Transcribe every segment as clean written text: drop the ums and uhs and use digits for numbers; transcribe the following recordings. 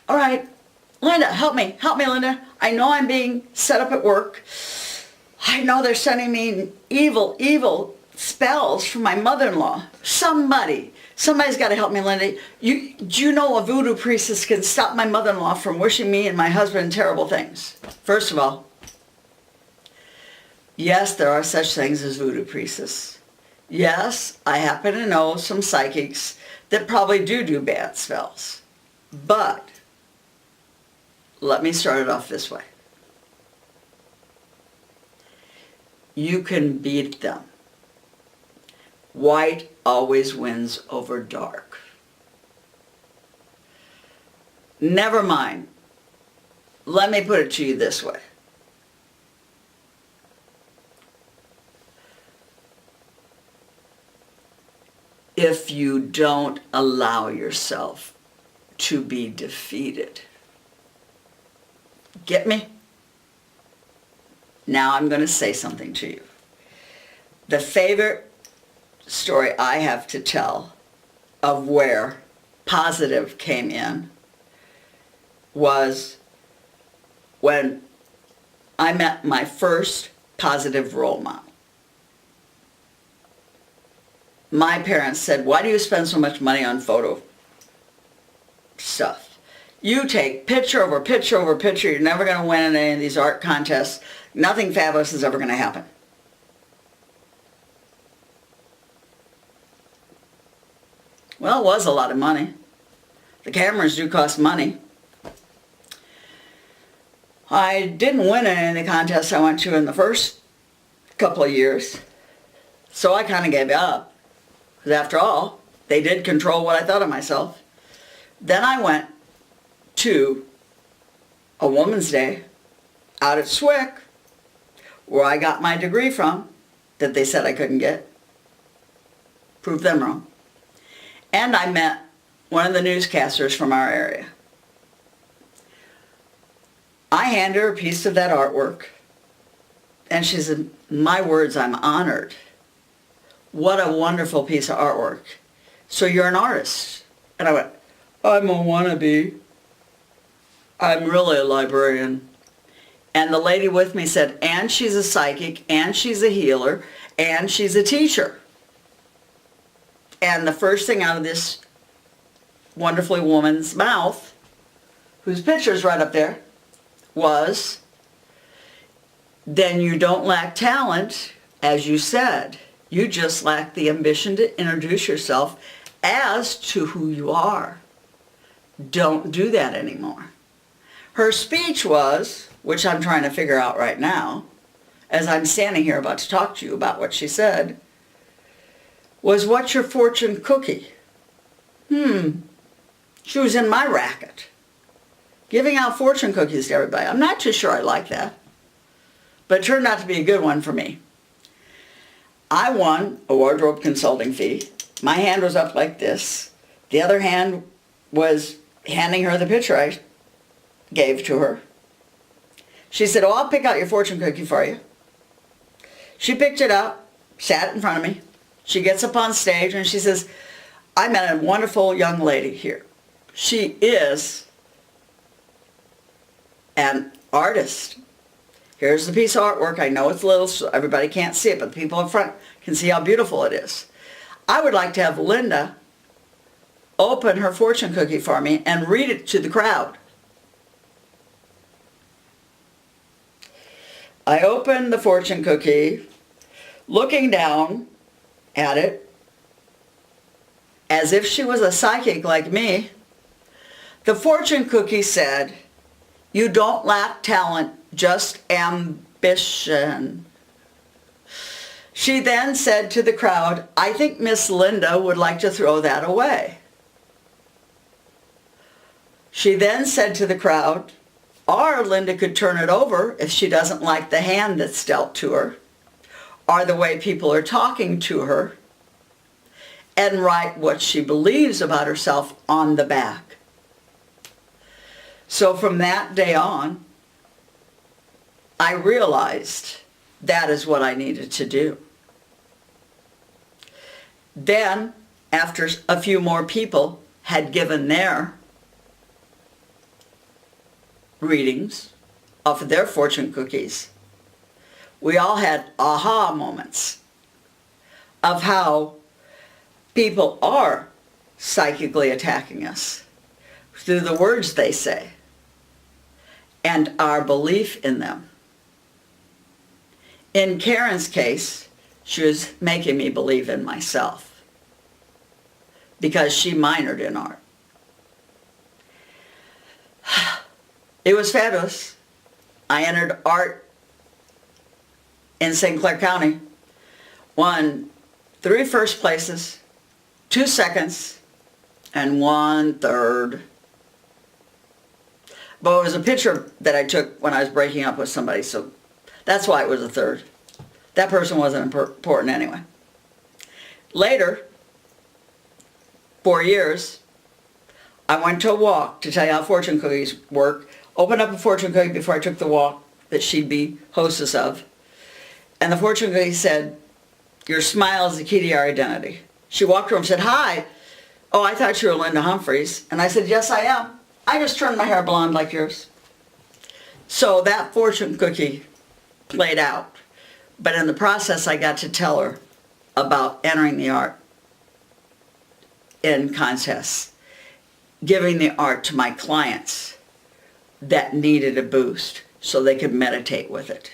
All right, Linda, help me, Linda. I know I'm being set up at work. I know they're sending me evil spells from my mother-in-law. Somebody's got to help me, Linda. Do you know a voodoo priestess can stop my mother-in-law from wishing me and my husband terrible things? First of all, yes, there are such things as voodoo priestesses. Yes, I happen to know some psychics that probably do bad spells. But let me start it off this way. You can beat them. White always wins over dark. Never mind. Let me put it to you this way. If you don't allow yourself to be defeated. Get me? Now I'm going to say something to you. The favorite story I have to tell of where positive came in was when I met my first positive role model. My parents said, "Why do you spend so much money on photo stuff? You take picture over picture over picture. You're never going to win in any of these art contests. Nothing fabulous is ever going to happen." Well, it was a lot of money. The cameras do cost money. I didn't win in any of the contests I went to in the first couple of years, so I kind of gave up. Because after all, they did control what I thought of myself. Then I went to a Woman's Day out at Swick, where I got my degree from, that they said I couldn't get. Proved them wrong. And I met one of the newscasters from our area. I handed her a piece of that artwork, and she said, "My words, I'm honored. What a wonderful piece of artwork. So you're an artist?" And I went, "I'm a wannabe. I'm really a librarian." And the lady with me said, "And she's a psychic, and she's a healer, and she's a teacher." And the first thing out of this wonderful woman's mouth, whose picture's right up there, was, "Then you don't lack talent, as you said. You just lack the ambition to introduce yourself as to who you are. Don't do that anymore." Her speech was, which I'm trying to figure out right now, as I'm standing here about to talk to you about what she said, was, "What's your fortune cookie?" She was in my racket, giving out fortune cookies to everybody. I'm not too sure I like that, but it turned out to be a good one for me. I won a wardrobe consulting fee. My hand was up like this. The other hand was handing her the picture I gave to her. She said, "Oh, I'll pick out your fortune cookie for you." She picked it up, sat in front of me. She gets up on stage and she says, "I met a wonderful young lady here. She is an artist. Here's the piece of artwork. I know it's little, so everybody can't see it, but the people in front can see how beautiful it is. I would like to have Linda open her fortune cookie for me and read it to the crowd." I opened the fortune cookie, looking down at it as if she was a psychic like me. The fortune cookie said, "You don't lack talent, just ambition." She then said to the crowd, "I think Miss Linda would like to throw that away." She then said to the crowd, "Or Linda could turn it over if she doesn't like the hand that's dealt to her, or the way people are talking to her, and write what she believes about herself on the back." So from that day on, I realized that is what I needed to do. Then, after a few more people had given their readings off of their fortune cookies, we all had aha moments of how people are psychically attacking us through the words they say and our belief in them. In Karen's case, she was making me believe in myself because she minored in art. It was fabulous. I entered art in St. Clair County, won 3 first places, 2 seconds, and 1 third. But it was a picture that I took when I was breaking up with somebody, so that's why it was a third. That person wasn't important anyway. Later, 4 years, I went to a walk to tell you how fortune cookies work. Opened up a fortune cookie before I took the walk that she'd be hostess of. And the fortune cookie said, "Your smile is the key to your identity." She walked over and said, "Hi. Oh, I thought you were Linda Humphries." And I said, "Yes, I am. I just turned my hair blonde like yours." So that fortune cookie played out. But in the process, I got to tell her about entering the art in contests, giving the art to my clients that needed a boost so they could meditate with it.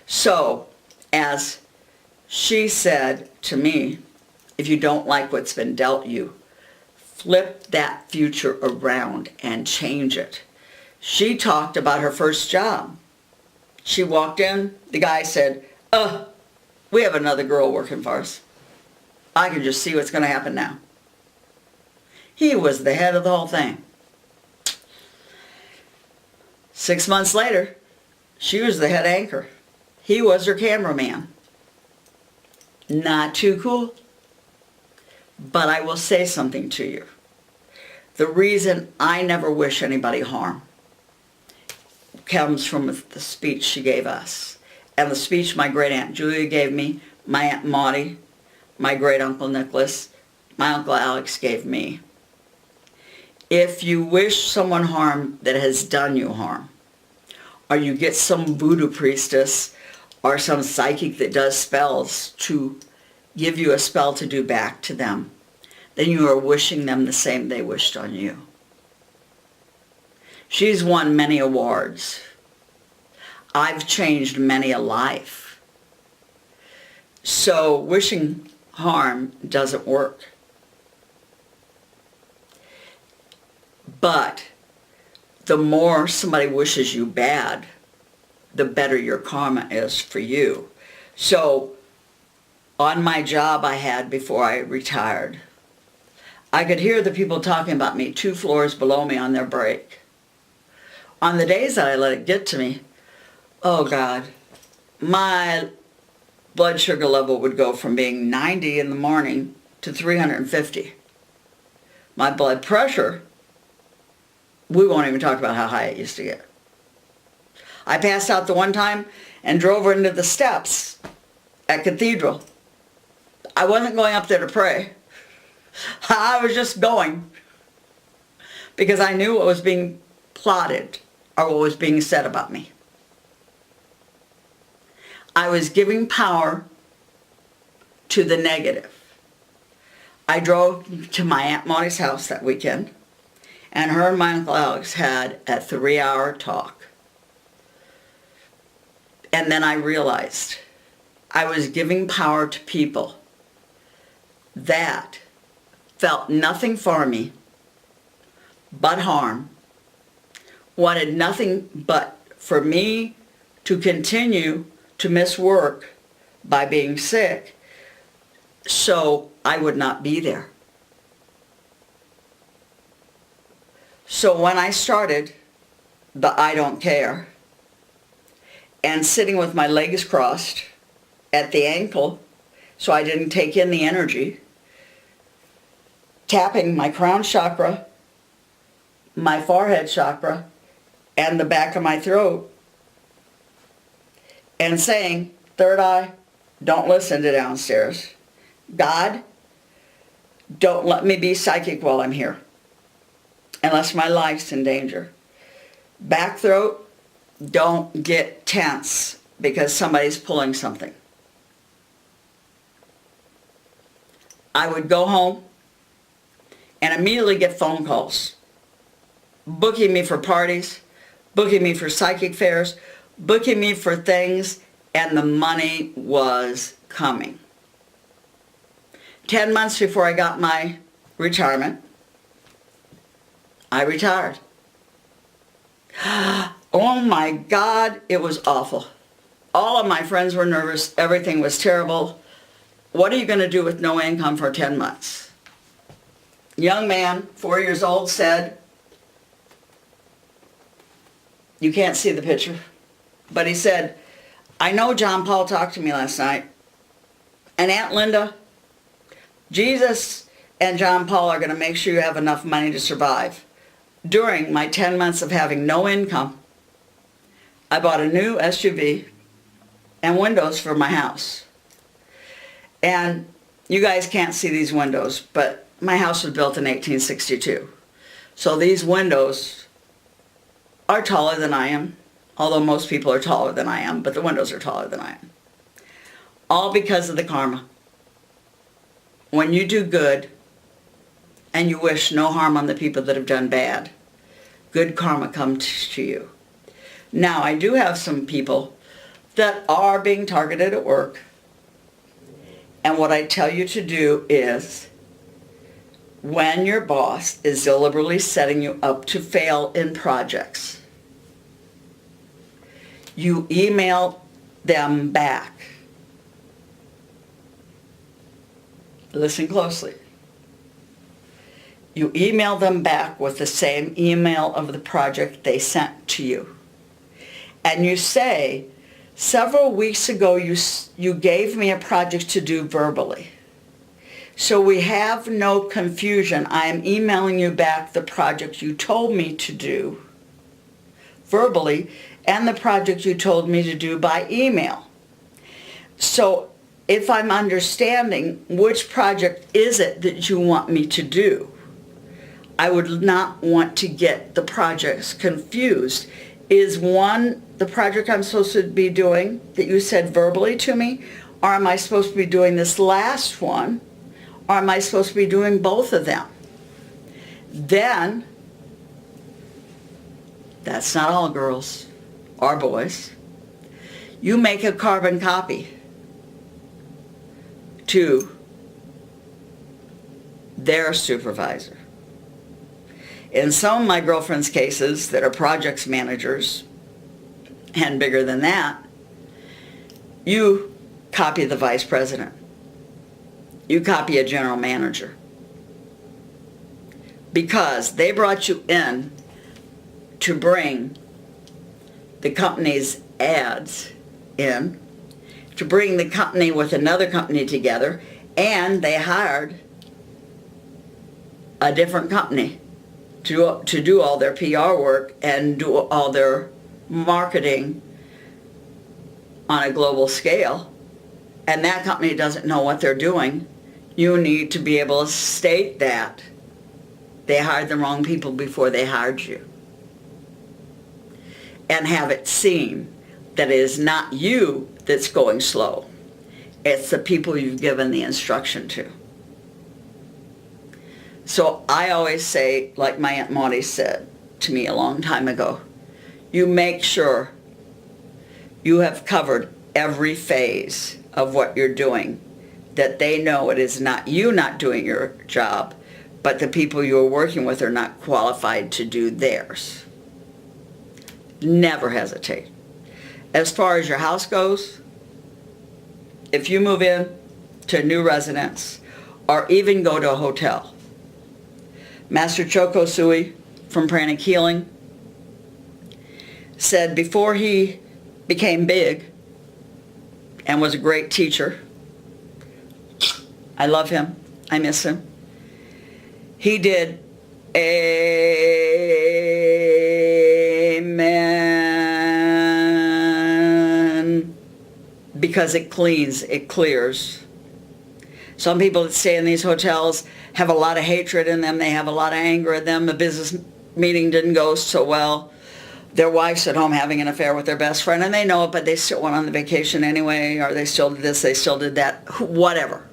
So, as she said to me, if you don't like what's been dealt you, flip that future around and change it. She talked about her first job. She walked in, the guy said, we have another girl working for us. I can just see what's going to happen now." He was the head of the whole thing. 6 months later, she was the head anchor. He was her cameraman. Not too cool. But I will say something to you. The reason I never wish anybody harm comes from the speech she gave us. And the speech my great Aunt Julia gave me, my Aunt Maudie, my great Uncle Nicholas, my Uncle Alex gave me. If you wish someone harm that has done you harm, or you get some voodoo priestess or some psychic that does spells to give you a spell to do back to them, then you are wishing them the same they wished on you. She's won many awards. I've changed many a life. So wishing harm doesn't work. But the more somebody wishes you bad, the better your karma is for you. So on my job I had before I retired, I could hear the people talking about me 2 floors below me on their break. On the days that I let it get to me, oh God, my blood sugar level would go from being 90 in the morning to 350. My blood pressure, we won't even talk about how high it used to get. I passed out the one time and drove into the steps at Cathedral. I wasn't going up there to pray. I was just going because I knew what was being plotted or what was being said about me. I was giving power to the negative. I drove to my Aunt Maudie's house that weekend, and her and my Uncle Alex had a 3-hour talk. And then I realized I was giving power to people that felt nothing for me but harm, wanted nothing but for me to continue to miss work by being sick, so I would not be there. So when I started the I don't care, and sitting with my legs crossed at the ankle so I didn't take in the energy, tapping my crown chakra, my forehead chakra, and the back of my throat, and saying, third eye, don't listen to downstairs. God, don't let me be psychic while I'm here, unless my life's in danger. Back throat, don't get tense because somebody's pulling something. I would go home and immediately get phone calls, booking me for parties, booking me for psychic fairs, booking me for things, and the money was coming. 10 months before I got my retirement, I retired. Oh my God, it was awful. All of my friends were nervous. Everything was terrible. What are you going to do with no income for 10 months? Young man, 4 years old, said, you can't see the picture, but he said, I know John Paul talked to me last night, and Aunt Linda, Jesus and John Paul are going to make sure you have enough money to survive. During my 10 months of having no income, I bought a new SUV and windows for my house. And you guys can't see these windows, but my house was built in 1862. So these windows are taller than I am, although most people are taller than I am, but the windows are taller than I am. All because of the karma. When you do good and you wish no harm on the people that have done bad, good karma comes to you. Now, I do have some people that are being targeted at work, and what I tell you to do is, when your boss is deliberately setting you up to fail in projects, you email them back. Listen closely. You email them back with the same email of the project they sent to you. And you say, several weeks ago you gave me a project to do verbally. So we have no confusion. I am emailing you back the project you told me to do verbally and the project you told me to do by email. So if I'm understanding which project is it that you want me to do, I would not want to get the projects confused. Is one the project I'm supposed to be doing that you said verbally to me? Or am I supposed to be doing this last one? Or am I supposed to be doing both of them? Then, that's not all, girls or boys. You make a carbon copy to their supervisor. In some of my girlfriend's cases that are projects managers, and bigger than that, you copy the vice president. You copy a general manager. Because they brought you in to bring the company's ads in, to bring the company with another company together, and they hired a different company to do all their PR work and do all their marketing on a global scale, and that company doesn't know what they're doing. You need to be able to state that they hired the wrong people before they hired you, and have it seen that it is not you that's going slow. It's the people you've given the instruction to. So I always say, like my Aunt Maudie said to me a long time ago, you make sure you have covered every phase of what you're doing, that they know it is not you not doing your job, but the people you're working with are not qualified to do theirs. Never hesitate. As far as your house goes, if you move in to a new residence or even go to a hotel, Master Choco Sui from Pranic Healing said before he became big and was a great teacher, I love him, I miss him, he did amen, because it cleans, it clears. Some people that stay in these hotels have a lot of hatred in them. They have a lot of anger in them. The business meeting didn't go so well. their wife's at home having an affair with their best friend, and they know it, but they still went on the vacation anyway, or they still did this, they still did that, whatever.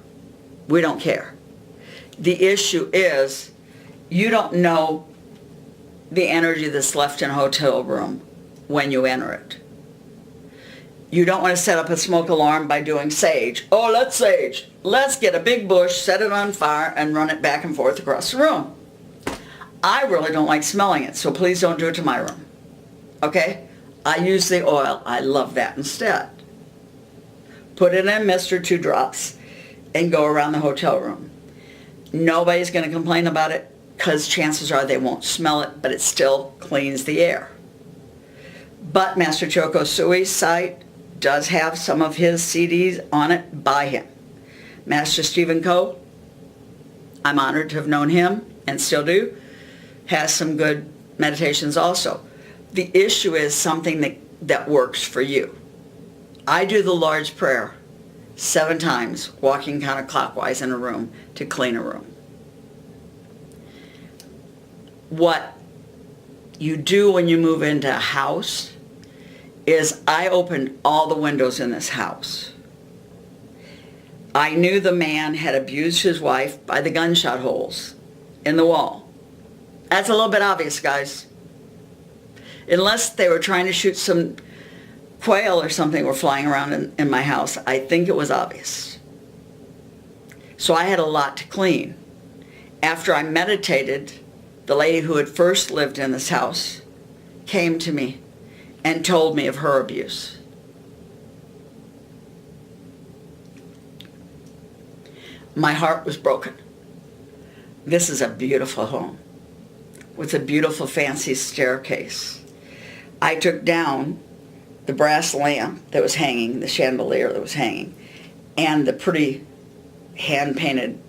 We don't care. The issue is you don't know the energy that's left in a hotel room when you enter it. You don't want to set up a smoke alarm by doing sage. Oh, let's sage. Let's get a big bush, set it on fire, and run it back and forth across the room. I really don't like smelling it, so please don't do it to my room. Okay? I use the oil. I love that instead. Put it in a mist or 2 drops and go around the hotel room. Nobody's going to complain about it because chances are they won't smell it, but it still cleans the air. But Master Choco Suey's site does have some of his CDs on it by him. Master Stephen Coe, I'm honored to have known him and still do, has some good meditations also. The issue is something that works for you. I do the Lord's Prayer 7 times, walking counterclockwise in a room to clean a room. What you do when you move into a house is I opened all the windows in this house. I knew the man had abused his wife by the gunshot holes in the wall. That's a little bit obvious, guys. Unless they were trying to shoot some quail or something were flying around in my house, I think it was obvious. So I had a lot to clean. After I meditated, the lady who had first lived in this house came to me and told me of her abuse. My heart was broken. This is a beautiful home with a beautiful fancy staircase. I took down the brass lamp that was hanging, the chandelier that was hanging, and the pretty hand-painted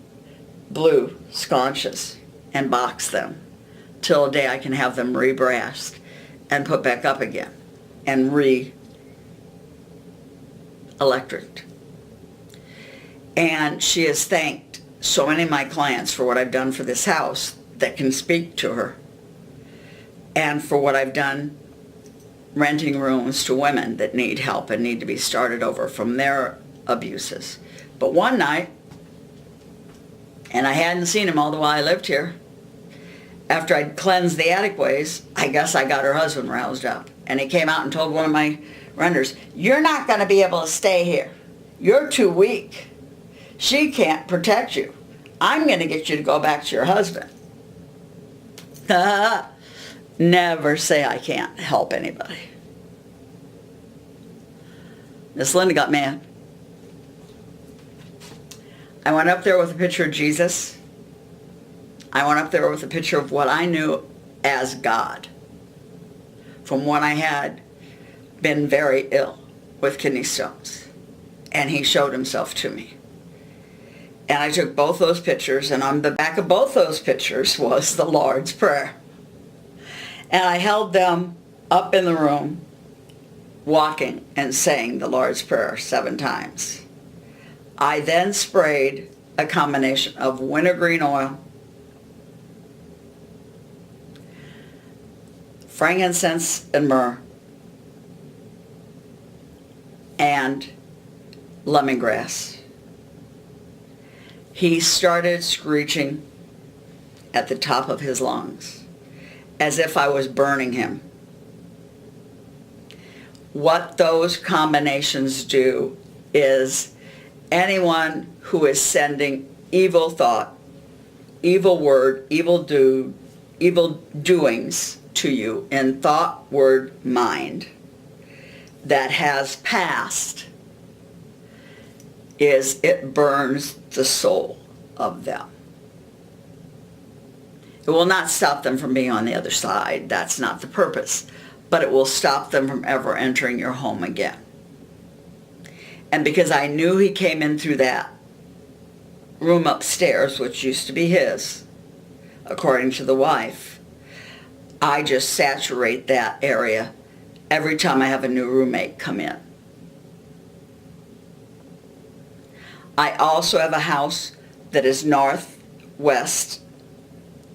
blue sconces and boxed them till a day I can have them re-brassed and put back up again and re-electriced. And she has thanked so many of my clients for what I've done for this house that can speak to her, and for what I've done renting rooms to women that need help and need to be started over from their abuses. But one night, and I hadn't seen him all the while I lived here, after I'd cleansed the attic ways, I guess I got her husband roused up. And he came out and told one of my renters, "You're not going to be able to stay here. You're too weak. She can't protect you. I'm going to get you to go back to your husband." Never say I can't help anybody. Miss Linda got mad. I went up there with a picture of Jesus. I went up there with a picture of what I knew as God, from when I had been very ill with kidney stones. And he showed himself to me. And I took both those pictures, and on the back of both those pictures was the Lord's Prayer. And I held them up in the room, walking and saying the Lord's Prayer 7 times. I then sprayed a combination of wintergreen oil, frankincense and myrrh, and lemongrass. He started screeching at the top of his lungs, as if I was burning him. What those combinations do is anyone who is sending evil thought, evil word, evil doings to you in thought, word, mind that has passed, is it burns the soul of them. It will not stop them from being on the other side. That's not the purpose. But it will stop them from ever entering your home again. And because I knew he came in through that room upstairs, which used to be his, according to the wife, I just saturate that area every time I have a new roommate come in. I also have a house that is north, west,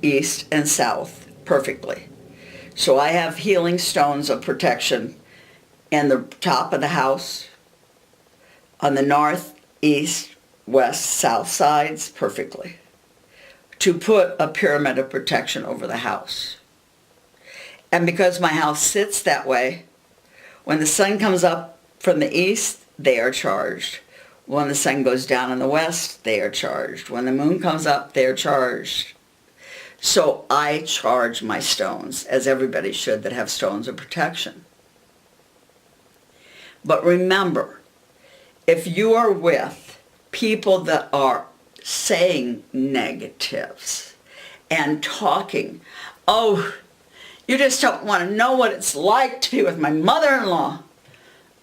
east, and south perfectly. So I have healing stones of protection in the top of the house, on the north, east, west, south sides, perfectly, to put a pyramid of protection over the house. And because my house sits that way, when the sun comes up from the east, they are charged. When the sun goes down in the west, they are charged. When the moon comes up, they are charged. So I charge my stones, as everybody should that have stones of protection. But remember, if you are with people that are saying negatives and talking, oh, you just don't want to know what it's like to be with my mother-in-law.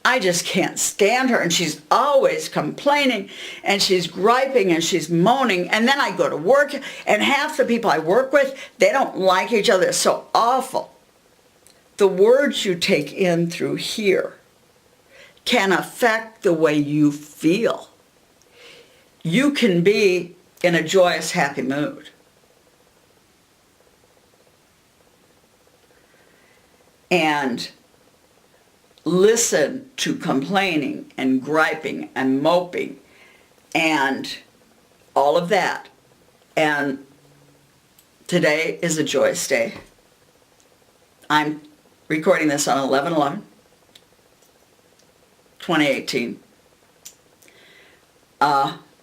I just can't stand her, and she's always complaining, and she's griping, and she's moaning, and then I go to work, and half the people I work with, they don't like each other. It's so awful. The words you take in through here can affect the way you feel. You can be in a joyous, happy mood. And listen to complaining and griping and moping and all of that. And today is a joyous day. I'm recording this on 11/11/2018.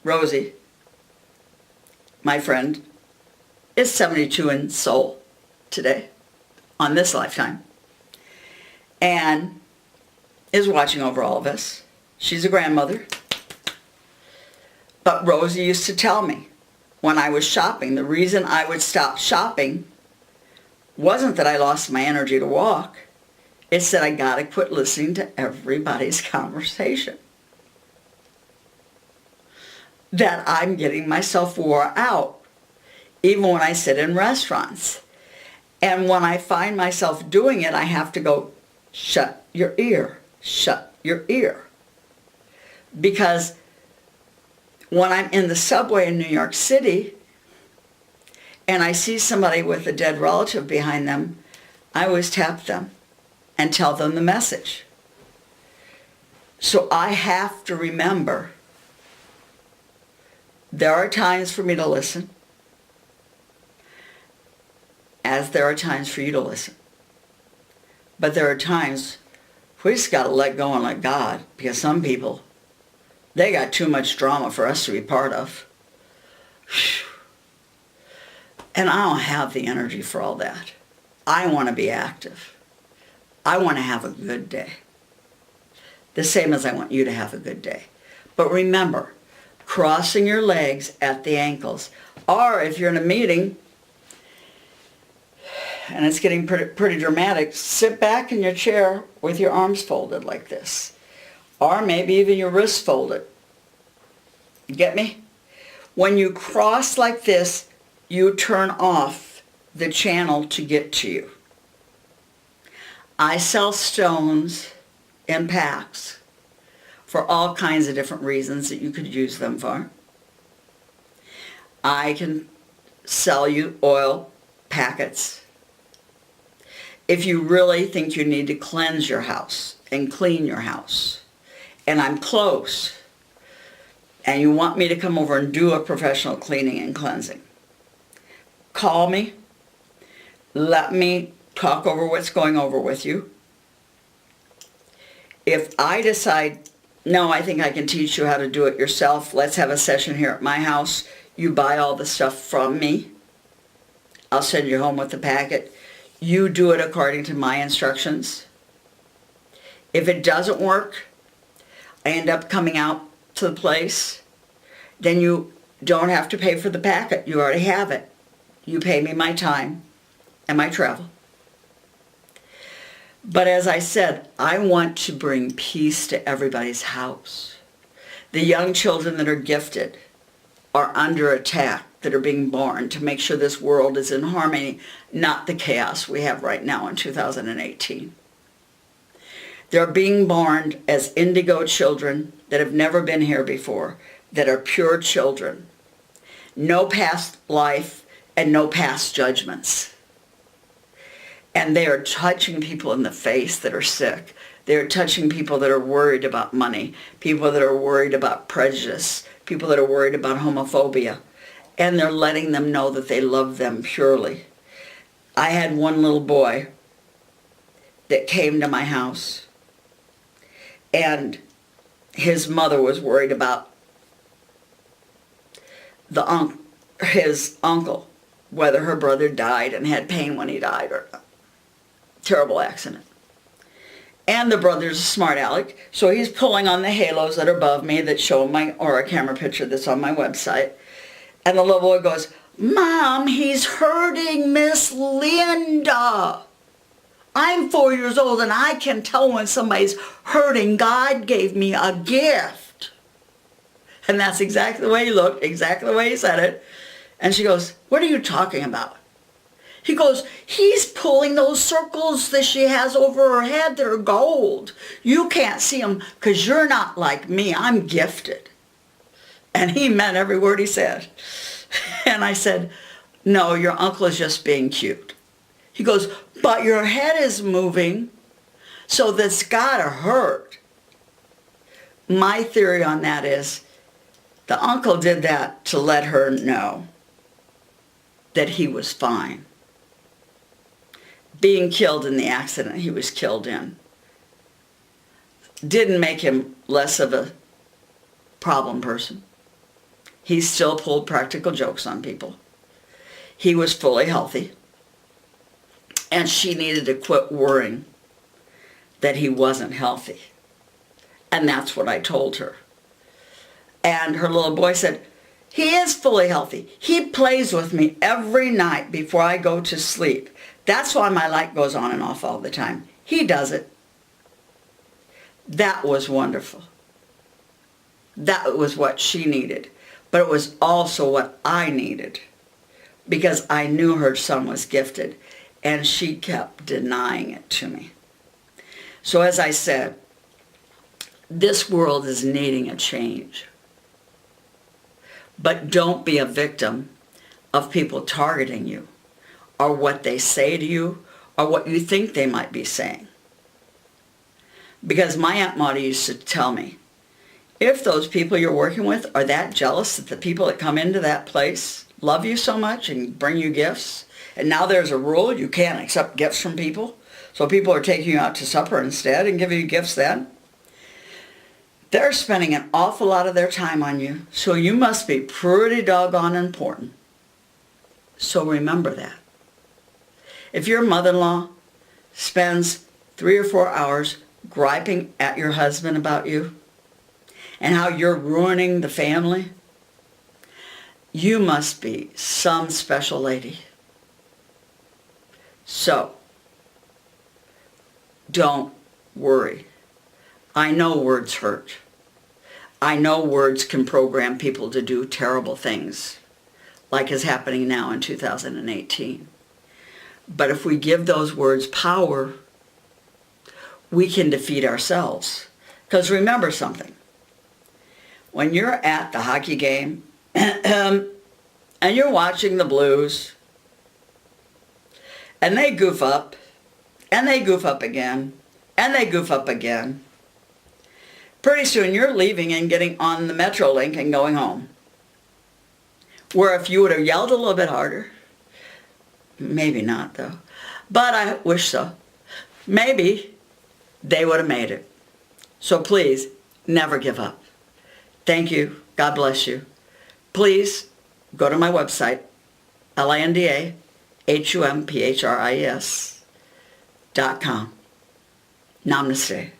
Rosie, my friend, is 72 in soul today, on this lifetime, and is watching over all of us. She's a grandmother. But Rosie used to tell me when I was shopping, the reason I would stop shopping wasn't that I lost my energy to walk. It's that I got to quit listening to everybody's conversation. That I'm getting myself wore out, even when I sit in restaurants. And when I find myself doing it, I have to go, shut your ear, shut your ear. Because when I'm in the subway in New York City and I see somebody with a dead relative behind them, I always tap them and tell them the message. So I have to remember there are times for me to listen, as there are times for you to listen. But there are times we just got to let go and let God, because some people, they got too much drama for us to be part of. And I don't have the energy for all that. I want to be active. I want to have a good day. The same as I want you to have a good day. But remember, crossing your legs at the ankles. Or if you're in a meeting and it's getting pretty dramatic, sit back in your chair with your arms folded like this. Or maybe even your wrists folded. Get me? When you cross like this, you turn off the channel to get to you. I sell stones in packs for all kinds of different reasons that you could use them for. I can sell you oil packets. If you really think you need to cleanse your house and clean your house, and I'm close, and you want me to come over and do a professional cleaning and cleansing, call me. Let me talk over what's going over with you. If I decide, no, I think I can teach you how to do it yourself, let's have a session here at my house. You buy all the stuff from me. I'll send you home with the packet. You do it according to my instructions. If it doesn't work, I end up coming out to the place, then you don't have to pay for the packet. You already have it. You pay me my time and my travel. But as I said, I want to bring peace to everybody's house. The young children that are gifted are under attack, that are being born, to make sure this world is in harmony, not the chaos we have right now in 2018. They're being born as indigo children that have never been here before, that are pure children. No past life and no past judgments. And they are touching people in the face that are sick. They're touching people that are worried about money, people that are worried about prejudice, people that are worried about homophobia. And they're letting them know that they love them purely. I had one little boy that came to my house, and his mother was worried about his uncle, whether her brother died and had pain when he died or not. Terrible accident. And the brother's a smart aleck, so he's pulling on the halos that are above me that show or a camera picture that's on my website. And the little boy goes, "Mom, he's hurting Miss Linda. I'm 4 years old and I can tell when somebody's hurting. God gave me a gift." And that's exactly the way he looked, exactly the way he said it. And she goes, "What are you talking about?" He goes, "He's pulling those circles that she has over her head that are gold. You can't see them because you're not like me. I'm gifted." And he meant every word he said. And I said, "No, your uncle is just being cute." He goes, "But your head is moving, so that's gotta hurt." My theory on that is the uncle did that to let her know that he was fine. Being killed in the accident he was killed in didn't make him less of a problem person. He still pulled practical jokes on people. He was fully healthy. And she needed to quit worrying that he wasn't healthy. And that's what I told her. And her little boy said, "He is fully healthy. He plays with me every night before I go to sleep. That's why my light goes on and off all the time. He does it." That was wonderful. That was what she needed. But it was also what I needed, because I knew her son was gifted, and she kept denying it to me. So as I said, this world is needing a change. But don't be a victim of people targeting you, or what they say to you, or what you think they might be saying. Because my Aunt Maudie used to tell me, if those people you're working with are that jealous that the people that come into that place love you so much and bring you gifts, and now there's a rule you can't accept gifts from people, so people are taking you out to supper instead and giving you gifts then, they're spending an awful lot of their time on you, so you must be pretty doggone important. So remember that. If your mother-in-law spends 3 or 4 hours griping at your husband about you and how you're ruining the family, you must be some special lady. So, don't worry. I know words hurt. I know words can program people to do terrible things, like is happening now in 2018. But if we give those words power, we can defeat ourselves. Because remember something. When you're at the hockey game and you're watching the Blues, and they goof up, and they goof up again, and they goof up again, pretty soon you're leaving and getting on the Metrolink and going home. Where if you would have yelled a little bit harder, maybe not though, but I wish so, maybe they would have made it. So please, never give up. Thank you. God bless you. Please go to my website, LindaHumphrys.com. Namaste.